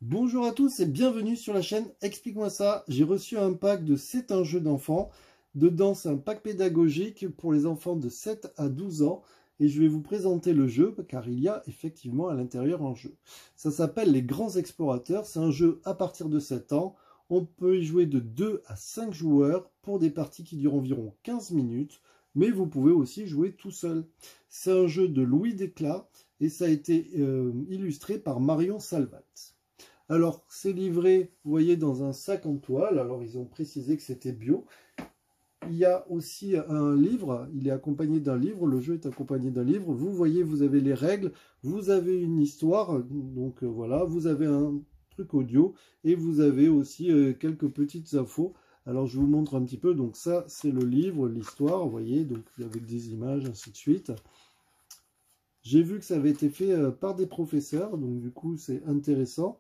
Bonjour à tous et bienvenue sur la chaîne Explique-moi ça. J'ai reçu un pack de C'est un jeu d'enfant. Dedans, c'est un pack pédagogique pour les enfants de 7 à 12 ans. Et je vais vous présenter le jeu car il y a effectivement à l'intérieur un jeu. Ça s'appelle Les Grands Explorateurs. C'est un jeu à partir de 7 ans. On peut y jouer de 2 à 5 joueurs pour des parties qui durent environ 15 minutes. Mais vous pouvez aussi jouer tout seul. C'est un jeu de Louis Desclas et ça a été illustré par Marion Salvat. Alors, c'est livré, vous voyez, dans un sac en toile. Alors, ils ont précisé que c'était bio. Il y a aussi un livre. Il est accompagné d'un livre. Le jeu est accompagné d'un livre. Vous voyez, vous avez les règles. Vous avez une histoire. Donc, voilà. Vous avez un truc audio. Et vous avez aussi quelques petites infos. Alors, je vous montre un petit peu. Donc, ça, c'est le livre, l'histoire. Vous voyez, donc avec des images, ainsi de suite. J'ai vu que ça avait été fait par des professeurs. Donc, du coup, c'est intéressant.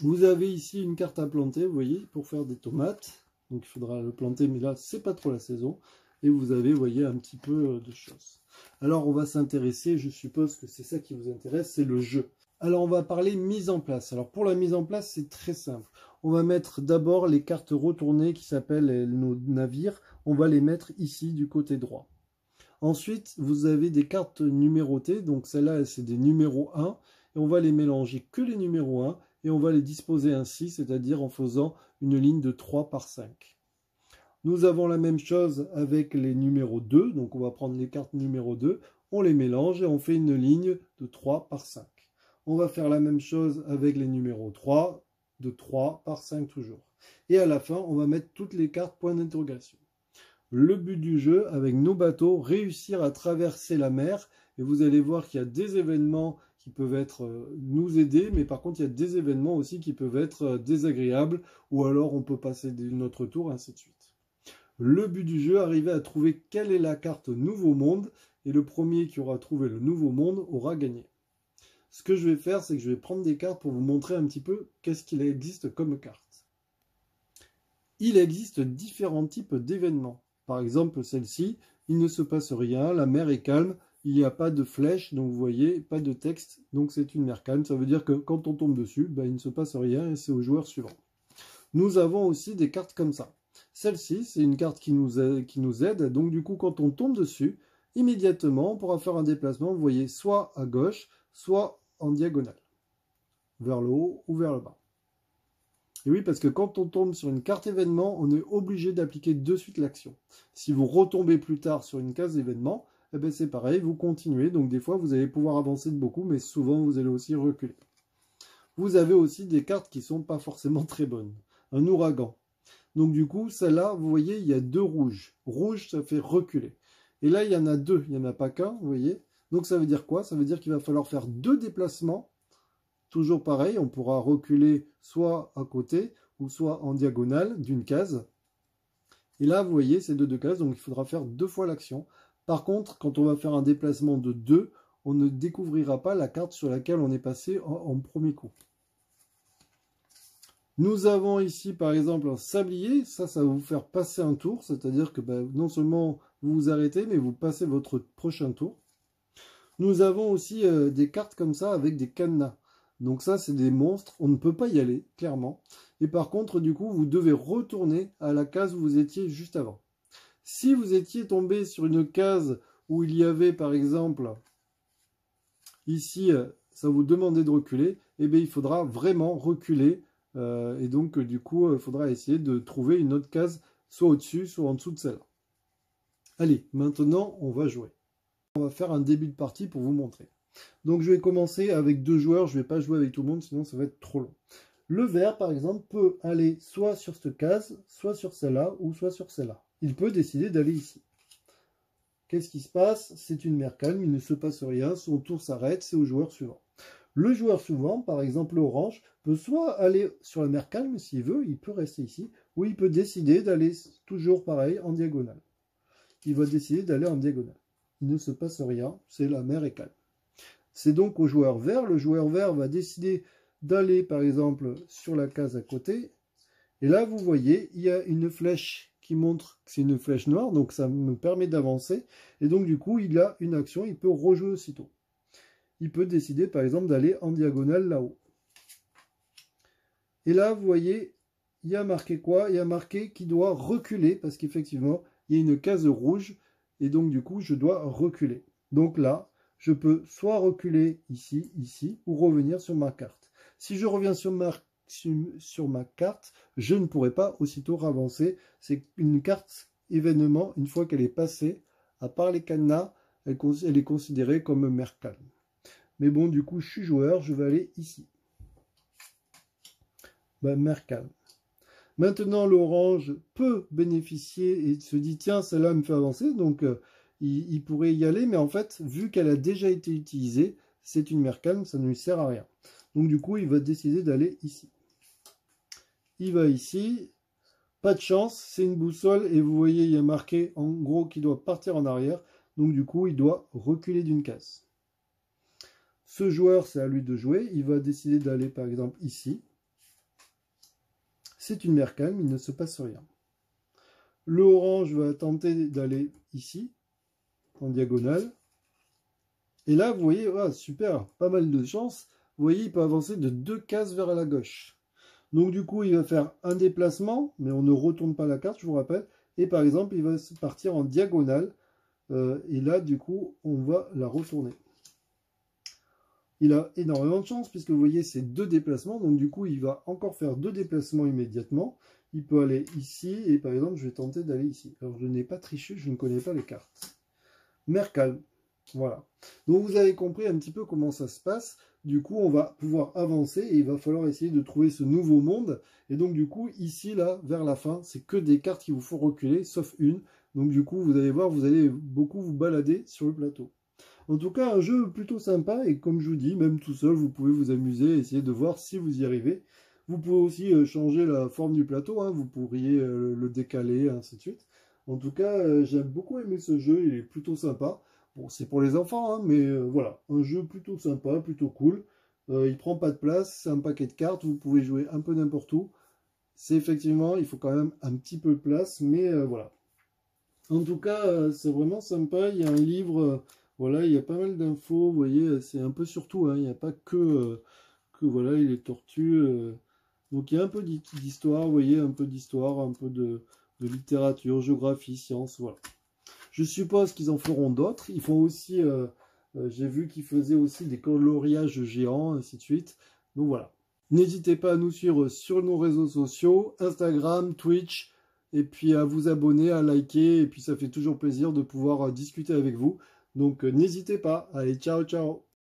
Vous avez ici une carte à planter, vous voyez, pour faire des tomates. Donc il faudra le planter, mais là, c'est pas trop la saison. Et vous avez, vous voyez, un petit peu de choses. Alors on va s'intéresser, je suppose que c'est ça qui vous intéresse, c'est le jeu. Alors on va parler mise en place. Alors pour la mise en place, c'est très simple. On va mettre d'abord les cartes retournées qui s'appellent nos navires. On va les mettre ici du côté droit. Ensuite, vous avez des cartes numérotées. Donc celles-là, c'est des numéros 1. Et on va les mélanger que les numéros 1. Et on va les disposer ainsi, c'est-à-dire en faisant une ligne de 3 par 5. Nous avons la même chose avec les numéros 2, donc on va prendre les cartes numéro 2, on les mélange et on fait une ligne de 3 par 5. On va faire la même chose avec les numéros 3, de 3 par 5 toujours. Et à la fin, on va mettre toutes les cartes point d'interrogation. Le but du jeu, avec nos bateaux, réussir à traverser la mer, et vous allez voir qu'il y a des événements qui peuvent nous aider, mais par contre il y a des événements aussi qui peuvent être désagréables, ou alors on peut passer notre tour, ainsi de suite. Le but du jeu, arriver à trouver quelle est la carte Nouveau Monde, et le premier qui aura trouvé le Nouveau Monde aura gagné. Ce que je vais faire, c'est que je vais prendre des cartes pour vous montrer un petit peu qu'est-ce qu'il existe comme carte. Il existe différents types d'événements. Par exemple, celle-ci, il ne se passe rien, la mer est calme, il n'y a pas de flèche, donc vous voyez, pas de texte, donc c'est une mer calme. Ça veut dire que quand on tombe dessus, il ne se passe rien et c'est au joueur suivant. Nous avons aussi des cartes comme ça. Celle-ci, c'est une carte qui nous aide, donc du coup, quand on tombe dessus, immédiatement, on pourra faire un déplacement, vous voyez, soit à gauche, soit en diagonale, vers le haut ou vers le bas. Et oui, parce que quand on tombe sur une carte événement, on est obligé d'appliquer de suite l'action. Si vous retombez plus tard sur une case événement, eh bien c'est pareil, vous continuez. Donc des fois, vous allez pouvoir avancer de beaucoup, mais souvent, vous allez aussi reculer. Vous avez aussi des cartes qui ne sont pas forcément très bonnes. Un ouragan. Donc du coup, celle-là, vous voyez, il y a deux rouges. Rouge, ça fait reculer. Et là, il y en a deux, il n'y en a pas qu'un, vous voyez. Donc ça veut dire quoi? Ça veut dire qu'il va falloir faire deux déplacements. Toujours pareil, on pourra reculer soit à côté ou soit en diagonale d'une case. Et là, vous voyez, c'est deux cases, donc il faudra faire deux fois l'action. Par contre, quand on va faire un déplacement de 2, on ne découvrira pas la carte sur laquelle on est passé en premier coup. Nous avons ici, par exemple, un sablier. Ça va vous faire passer un tour, c'est-à-dire que non seulement vous vous arrêtez, mais vous passez votre prochain tour. Nous avons aussi des cartes comme ça avec des cadenas. Donc ça, c'est des monstres, on ne peut pas y aller, clairement. Et par contre, du coup, vous devez retourner à la case où vous étiez juste avant. Si vous étiez tombé sur une case où il y avait, par exemple, ici, ça vous demandait de reculer, eh bien, il faudra vraiment reculer. Et donc, du coup, il faudra essayer de trouver une autre case, soit au-dessus, soit en dessous de celle-là. Allez, maintenant, on va jouer. On va faire un début de partie pour vous montrer. Donc je vais commencer avec deux joueurs, je ne vais pas jouer avec tout le monde, sinon ça va être trop long. Le vert, par exemple, peut aller soit sur cette case, soit sur celle-là, ou soit sur celle-là. Il peut décider d'aller ici. Qu'est-ce qui se passe? C'est une mer calme, il ne se passe rien, son tour s'arrête, c'est au joueur suivant. Le joueur suivant, par exemple l'orange, peut soit aller sur la mer calme s'il veut, il peut rester ici, ou il peut décider d'aller toujours pareil en diagonale. Il va décider d'aller en diagonale. Il ne se passe rien, c'est la mer est calme. C'est donc au joueur vert. Le joueur vert va décider d'aller, par exemple, sur la case à côté. Et là, vous voyez, il y a une flèche qui montre que c'est une flèche noire. Donc, ça me permet d'avancer. Et donc, du coup, il a une action. Il peut rejouer aussitôt. Il peut décider, par exemple, d'aller en diagonale là-haut. Et là, vous voyez, il y a marqué quoi? Il y a marqué qu'il doit reculer, parce qu'effectivement, il y a une case rouge, et donc du coup, je dois reculer. Donc là, je peux soit reculer ici, ici, ou revenir sur ma carte. Si je reviens sur ma carte, je ne pourrai pas aussitôt avancer. C'est une carte événement, une fois qu'elle est passée, à part les cadenas, elle est considérée comme mer calme. Mais bon, du coup, je suis joueur, je vais aller ici. Mer calme. Maintenant, l'orange peut bénéficier et se dit, tiens, celle-là me fait avancer, donc il pourrait y aller, mais en fait, vu qu'elle a déjà été utilisée, c'est une mer calme, ça ne lui sert à rien. Donc du coup, il va décider d'aller ici. Il va ici, pas de chance, c'est une boussole, et vous voyez, il y a marqué en gros qu'il doit partir en arrière, donc du coup, il doit reculer d'une case. Ce joueur, c'est à lui de jouer, il va décider d'aller par exemple ici. C'est une mer calme, il ne se passe rien. Le orange va tenter d'aller ici, en diagonale. Et là, vous voyez, ah, super, pas mal de chance. Vous voyez, il peut avancer de 2 cases vers la gauche. Donc du coup, il va faire un déplacement, mais on ne retourne pas la carte, je vous rappelle. Et par exemple, il va partir en diagonale. Et là, du coup, on va la retourner. Il a énormément de chance, puisque vous voyez, c'est 2 déplacements. Donc du coup, il va encore faire 2 déplacements immédiatement. Il peut aller ici, et par exemple, je vais tenter d'aller ici. Alors, je n'ai pas triché, je ne connais pas les cartes. Mer calme. Voilà. Donc, vous avez compris un petit peu comment ça se passe. Du coup, on va pouvoir avancer, et il va falloir essayer de trouver ce nouveau monde. Et donc, du coup, ici, là, vers la fin, c'est que des cartes qui vous font reculer, sauf une. Donc, du coup, vous allez voir, vous allez beaucoup vous balader sur le plateau. En tout cas, un jeu plutôt sympa, et comme je vous dis, même tout seul, vous pouvez vous amuser, essayer de voir si vous y arrivez. Vous pouvez aussi changer la forme du plateau, hein, vous pourriez le décaler, ainsi de suite. En tout cas, j'ai beaucoup aimé ce jeu, il est plutôt sympa. Bon, c'est pour les enfants, hein, mais voilà, un jeu plutôt sympa, plutôt cool. Il prend pas de place, c'est un paquet de cartes, vous pouvez jouer un peu n'importe où. C'est effectivement, il faut quand même un petit peu de place, mais voilà. En tout cas, c'est vraiment sympa, il y a un livre... Voilà, il y a pas mal d'infos, vous voyez, c'est un peu sur tout, hein, il n'y a pas que voilà, les tortues. Donc il y a un peu d'histoire, vous voyez, un peu d'histoire, un peu de littérature, géographie, sciences, voilà. Je suppose qu'ils en feront d'autres. Ils font aussi, j'ai vu qu'ils faisaient aussi des coloriages géants, ainsi de suite. Donc voilà. N'hésitez pas à nous suivre sur nos réseaux sociaux, Instagram, Twitch, et puis à vous abonner, à liker, et puis ça fait toujours plaisir de pouvoir discuter avec vous. Donc n'hésitez pas. Allez, ciao, ciao.